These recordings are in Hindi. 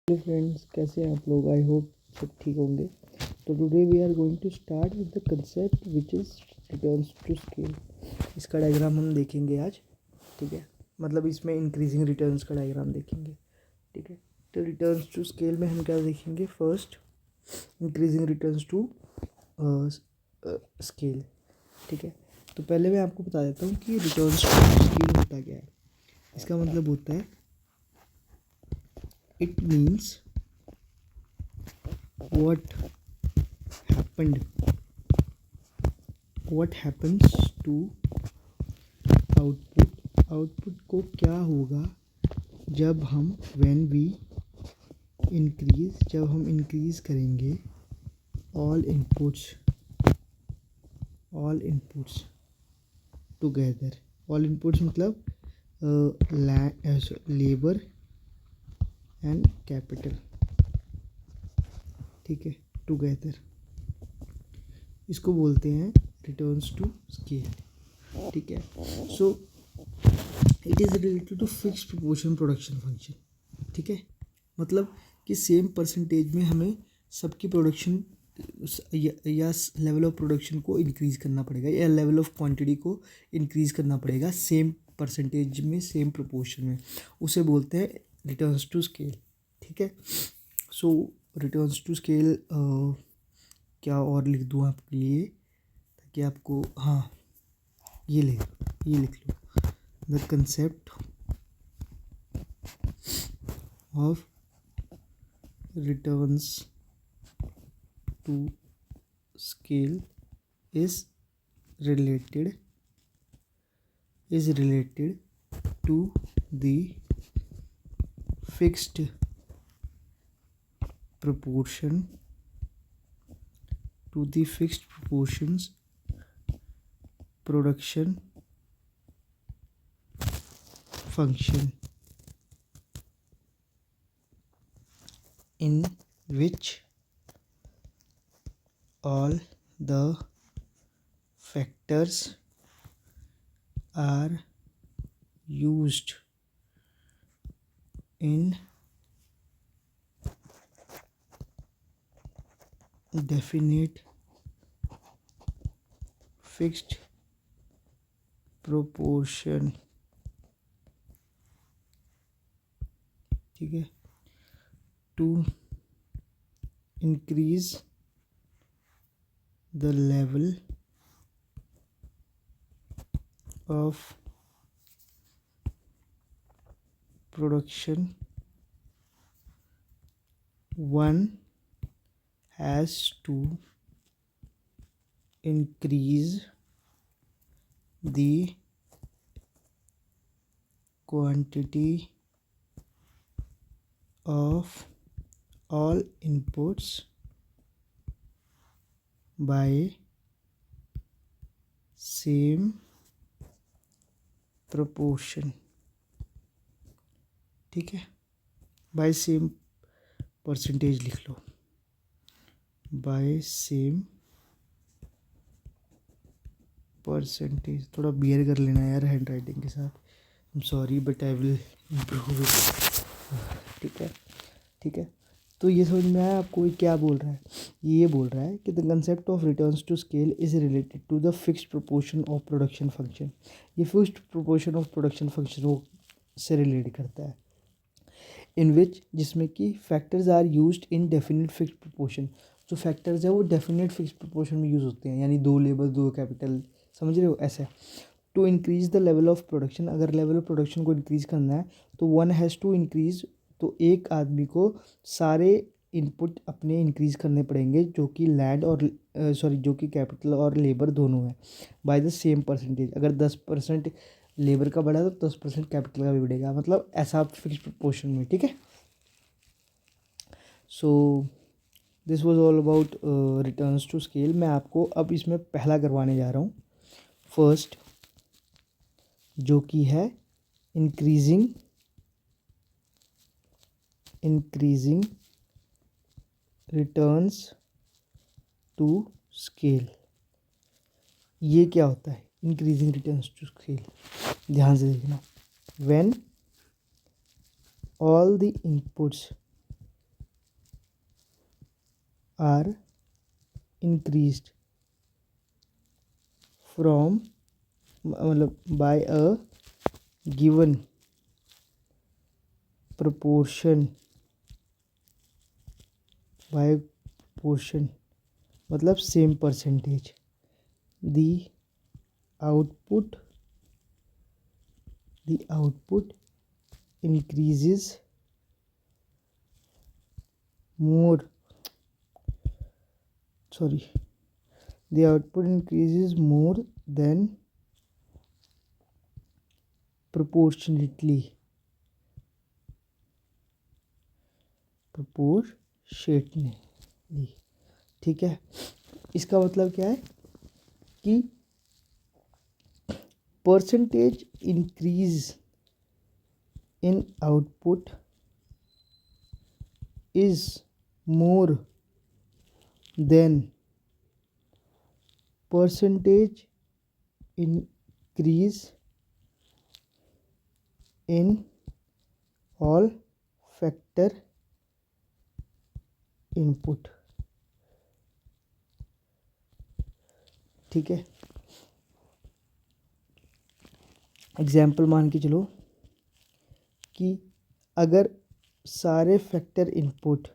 हेलो फ्रेंड्स, कैसे हैं आप लोग। आई होप सब ठीक होंगे। तो today we are going to start with the concept which is returns to scale. इसका डायग्राम हम देखेंगे आज, ठीक है। मतलब इसमें इंक्रीजिंग रिटर्न्स का डायग्राम देखेंगे, ठीक है। तो रिटर्न्स टू स्केल में हम क्या देखेंगे, first increasing returns to scale, ठीक है। तो पहले मैं आपको बता देता हूँ कि रिटर्न्स टू स्केल होता क्या है। इसका मतलब होता है, it means what happens to output को क्या होगा जब हम जब हम इंक्रीज करेंगे all inputs together. All inputs मतलब लेबर एंड कैपिटल, ठीक है, टुगेदर। इसको बोलते हैं रिटर्न्स टू स्केल, ठीक है। So it is related to fixed proportion production function, ठीक है। मतलब कि सेम परसेंटेज में हमें सबकी प्रोडक्शन या लेवल ऑफ प्रोडक्शन को इंक्रीज़ करना पड़ेगा, या लेवल ऑफ क्वांटिटी को इंक्रीज़ करना पड़ेगा सेम परसेंटेज में, सेम प्रोपोर्शन में। उसे बोलते हैं रिटर्न्स टू स्केल, ठीक है। सो रिटर्न्स टू स्केल क्या और लिख दूँ आपके लिए, ताकि आपको, हाँ, ये लिख लो, the concept of returns to scale is related to the fixed proportions production function in which all the factors are used in definite fixed proportion, ठीक है, to increase the level of production. One has to increase the quantity of all inputs by same proportion, ठीक है। बाय सेम परसेंटेज लिख लो, बाय सेम परसेंटेज। थोड़ा बियर कर लेना यार हैंड राइटिंग के साथ, I am sorry but I will improve it, ठीक है। तो ये समझ में आया आपको ये क्या बोल रहा है। ये बोल रहा है कि the concept of returns to scale is related to the fixed proportion of production function. ये fixed proportion of production function से रिलेट करता है, इन विच, जिसमें कि factors are used in definite fixed proportion. जो फैक्टर्स है वो डेफिनेट फिक्स्ड प्रोपोर्शन में यूज़ होते हैं, यानी 2 लेबर 2 कैपिटल, समझ रहे हो, ऐसे। To increase the level of production, अगर लेवल ऑफ प्रोडक्शन को इंक्रीज़ करना है तो वन हैज़ टू इंक्रीज़, तो एक आदमी को सारे इनपुट अपने इंक्रीज़ करने पड़ेंगे, जो कि लैंड और जो कि कैपिटल और लेबर दोनों है, बाय द सेम परसेंटेज। अगर 10% लेबर का बढ़ा तो 10% कैपिटल का भी बढ़ेगा, मतलब ऐसा फिक्स प्रोपोर्शन में, ठीक है। So this was all about returns to scale. मैं आपको अब इसमें पहला करवाने जा रहा हूँ, फर्स्ट, जो कि है इंक्रीजिंग रिटर्न्स टू स्केल। ये क्या होता है इंक्रीजिंग रिटर्न्स टू स्केल, ध्यान से देखना। When all the inputs are increased from मतलब by a given proportion by a portion मतलब same percentage the output increases more the output increases more than proportionately ठीक है। इसका मतलब क्या है कि percentage increase in output is more than percentage increase in all factor input. ठीक है, एग्जाम्पल मान के चलो कि अगर सारे फैक्टर इनपुट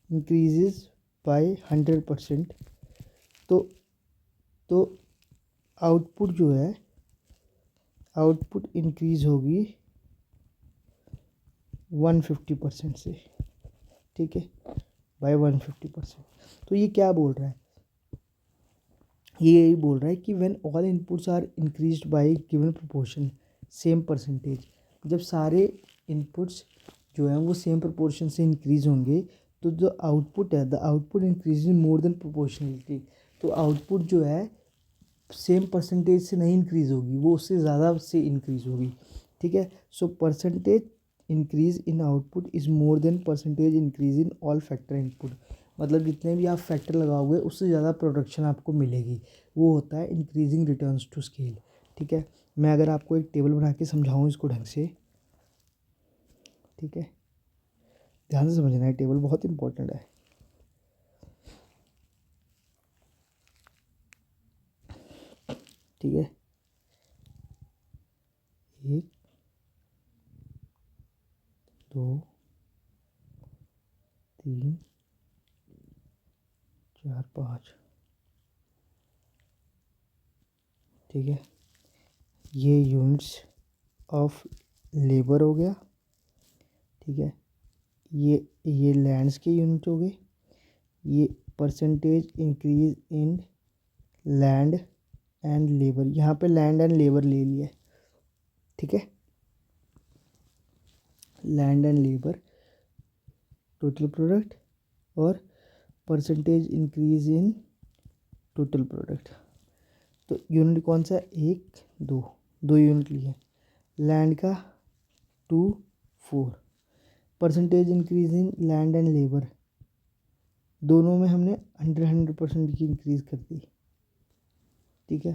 इंक्रीजेस बाय 100% तो आउटपुट जो है आउटपुट इंक्रीज होगी 150% से। ठीक है, बाय 150%। तो ये क्या बोल रहा है, ये यही बोल रहा है कि when all inputs are increased by given proportion same percentage, जब सारे इनपुट्स जो हैं वो सेम प्रोपोर्शन से इंक्रीज होंगे तो जो आउटपुट है the output increase more than proportionality, तो आउटपुट जो है सेम परसेंटेज से नहीं इंक्रीज होगी, वो उससे ज़्यादा से इंक्रीज होगी। ठीक है, so percentage increase in output is more than percentage increase in all factor input, मतलब जितने भी आप फैक्टर लगाओगे उससे ज़्यादा प्रोडक्शन आपको मिलेगी, वो होता है इंक्रीजिंग रिटर्न्स टू स्केल। ठीक है, मैं अगर आपको एक टेबल बना के समझाऊँ इसको ढंग से, ठीक है, ध्यान से समझना है, टेबल बहुत इंपॉर्टेंट है। ठीक है, 1 2 3 4 5। ठीक है, ये यूनिट्स ऑफ लेबर हो गया। ठीक है, ये लैंड्स के यूनिट हो गए, ये percentage increase in land and labour, यहाँ पे लैंड एंड लेबर ले लिया है। ठीक है, land and labour total product और percentage increase in total product. तो यूनिट कौन सा, 1 2 यूनिट लिए, लैंड का 2 4, percentage increase in land and labour दोनों में हमने 100% की इंक्रीज कर दी। ठीक है,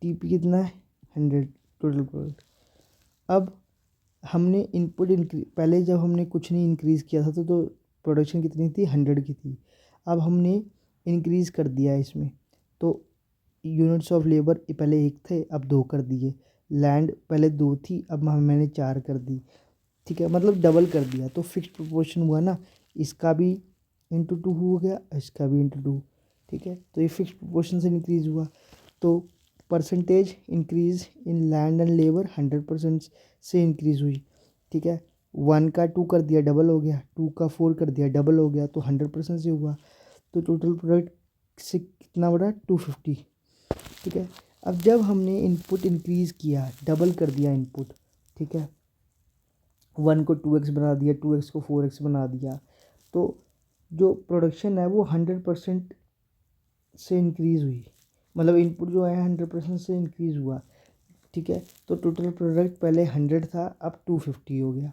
टीपी कितना है 100 टोटल प्रोडक्ट। अब हमने इनपुट इंक्रीज, पहले जब हमने कुछ नहीं इंक्रीज़ किया था तो प्रोडक्शन कितनी थी 100 की थी, अब हमने इंक्रीज़ कर दिया इसमें, तो यूनिट्स ऑफ लेबर पहले 1 थे अब 2 कर दिए, लैंड पहले 2 थी अब मैंने 4 कर दी। ठीक है, मतलब डबल कर दिया, तो फिक्स प्रोपोर्शन हुआ ना, इसका भी इंटू 2 हो गया, इसका भी इंटू 2। ठीक है, तो ये फिक्स प्रोपोर्शन से इंक्रीज़ हुआ, तो percentage increase in land and labour 100% से इंक्रीज़ हुई। ठीक है, 1 का 2 कर दिया डबल हो गया, 2 का 4 कर दिया डबल हो गया, तो 100% से हुआ, तो टोटल प्रोडक्ट से कितना बढ़ा 250। ठीक है, अब जब हमने इनपुट इंक्रीज़ किया, डबल कर दिया इनपुट, ठीक है, 1 को 2x बना दिया, 2x को 4x बना दिया, तो जो प्रोडक्शन है वो 100% से इंक्रीज़ हुई, मतलब इनपुट जो है 100% से इंक्रीज़ हुआ। ठीक है, तो टोटल प्रोडक्ट पहले 100 था अब 250 हो गया।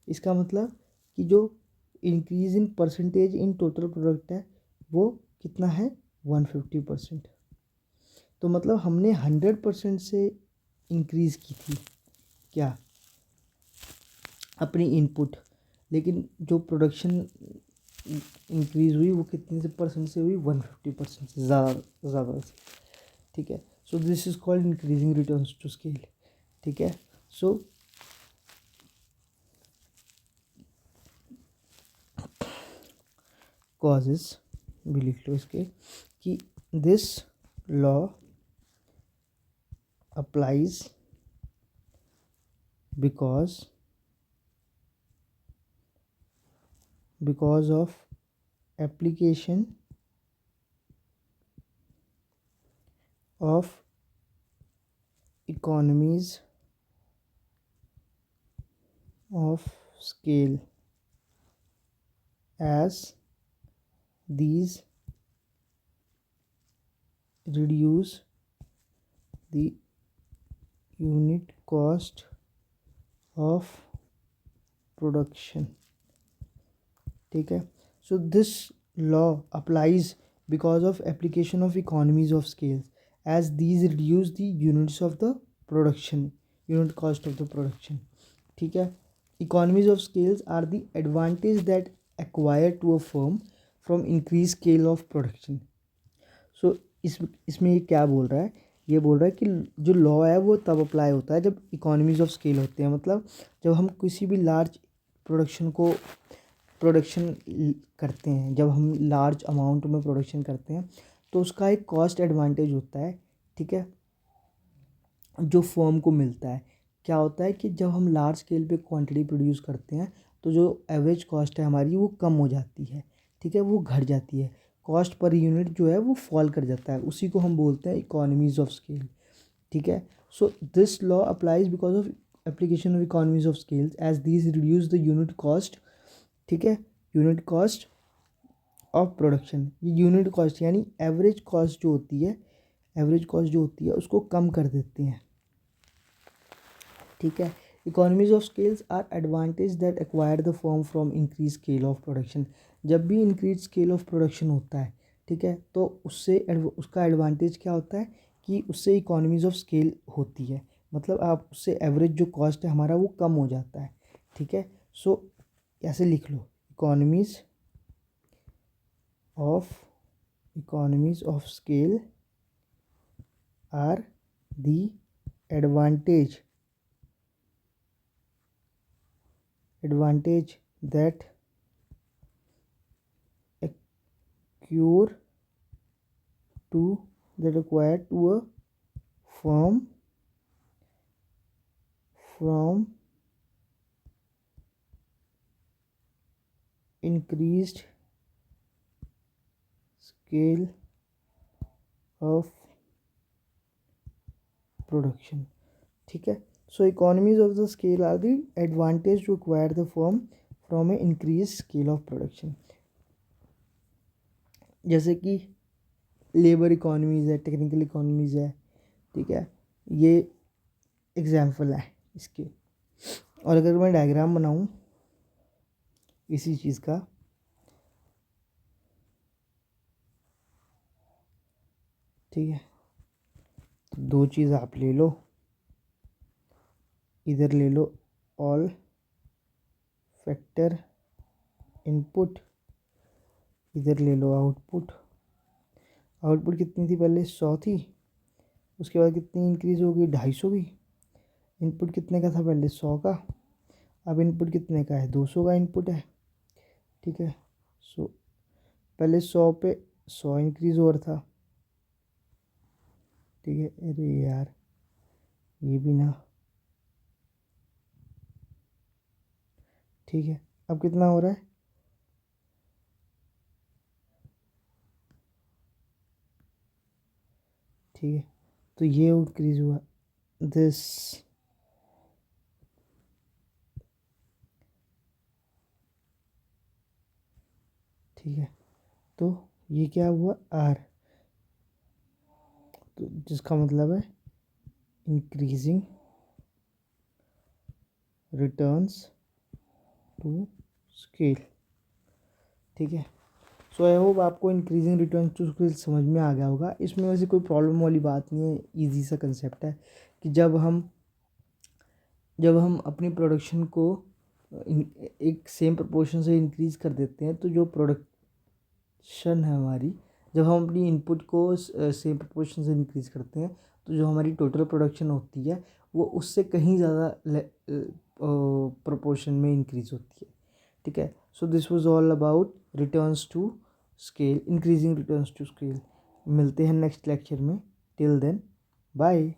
इसका मतलब कि जो increase in percentage in total product है वो कितना है 150%। तो मतलब हमने 100% से इंक्रीज़ की थी क्या, अपनी इनपुट, लेकिन जो प्रोडक्शन इंक्रीज़ हुई वो कितने से परसेंट से हुई, 150% से ज़्यादा से, ठीक है। So this is called increasing returns to scale, ठीक है। सो कॉजेज़ भी लिख लो इसके कि this law applies because of application of economies of scale, as these reduce the unit cost of production, ठीक है। So this law applies because of application of economies of scales, as these reduce the units of the production, unit cost of the production, ठीक है। Economies of scales are the advantage that acquire to a firm from increase scale of production. So इसमें ये क्या बोल रहा है, ये बोल रहा है कि जो लॉ है वो तब अप्लाई होता है जब इकोनॉमीज ऑफ स्केल होते हैं, मतलब जब हम किसी भी लार्ज प्रोडक्शन करते हैं, जब हम लार्ज अमाउंट में प्रोडक्शन करते हैं तो उसका एक कॉस्ट एडवांटेज होता है, ठीक है, जो फर्म को मिलता है। क्या होता है कि जब हम लार्ज स्केल पे क्वांटिटी प्रोड्यूस करते हैं तो जो एवरेज कॉस्ट है हमारी वो कम हो जाती है, ठीक है, वो घट जाती है, कॉस्ट पर यूनिट जो है वो फॉल कर जाता है, उसी को हम बोलते हैं इकोनॉमीज ऑफ स्केल, ठीक है। So this law applies because of application of economies of scales, as these reduce the unit cost, ठीक है, यूनिट कॉस्ट ऑफ प्रोडक्शन। ये यूनिट कॉस्ट यानी एवरेज कॉस्ट जो होती है, एवरेज कॉस्ट जो होती है उसको कम कर देते हैं, ठीक है। Economies of scales are advantage that acquire the firm from increase scale of production. जब भी इंक्रीज स्केल ऑफ प्रोडक्शन होता है, ठीक है, तो उससे उसका एडवांटेज क्या होता है कि उससे इकोनॉमीज ऑफ स्केल होती है, मतलब आप उससे एवरेज जो कॉस्ट है हमारा वो कम हो जाता है, ठीक है। सो ऐसे लिख लो, economies of scale are the advantage that accrue to a firm from increased scale of production, ठीक है। So economies of the scale are the advantage to acquire the firm from a increase scale of production. जैसे कि लेबर इकोनॉमीज है, टेक्निकल इकोनॉमीज है, ठीक है, ये एग्जाम्पल है इसके। और अगर मैं डायग्राम बनाऊँ इसी चीज़ का, ठीक है, तो दो चीज़ आप ले लो, इधर ले लो ऑल फैक्टर इनपुट, इधर ले लो आउटपुट। आउटपुट कितनी थी पहले, 100 थी, उसके बाद कितनी इंक्रीज़ हो गई, 250 भी। इनपुट कितने का था पहले, 100 का, अब इनपुट कितने का है, 200 का इनपुट है, ठीक है। सो पहले 100 पे 100 इंक्रीज़ और था, ठीक है। अरे यार ये भी ना, ठीक है, अब कितना हो रहा है, ठीक है, तो ये इंक्रीज़ हुआ दिस, ठीक है, तो ये क्या हुआ आर, तो जिसका मतलब है इंक्रीजिंग रिटर्न्स टू स्केल, ठीक है। सो आई होप आपको इंक्रीजिंग रिटर्न्स टू स्केल समझ में आ गया होगा। इसमें वैसे कोई प्रॉब्लम वाली बात नहीं है, इजी सा कंसेप्ट है कि जब हम अपनी प्रोडक्शन को एक सेम प्रोपोर्शन से इंक्रीज़ कर देते हैं, तो जो प्रोडक्शन है हमारी, जब हम अपनी इनपुट को सेम प्रोपोर्शन से इंक्रीज़ करते हैं, तो जो हमारी टोटल प्रोडक्शन होती है वो उससे कहीं ज़्यादा प्रोपोर्शन में इंक्रीज़ होती है, ठीक है। So this was all about returns to scale, increasing returns to scale. मिलते हैं नेक्स्ट लेक्चर में, टिल देन बाय।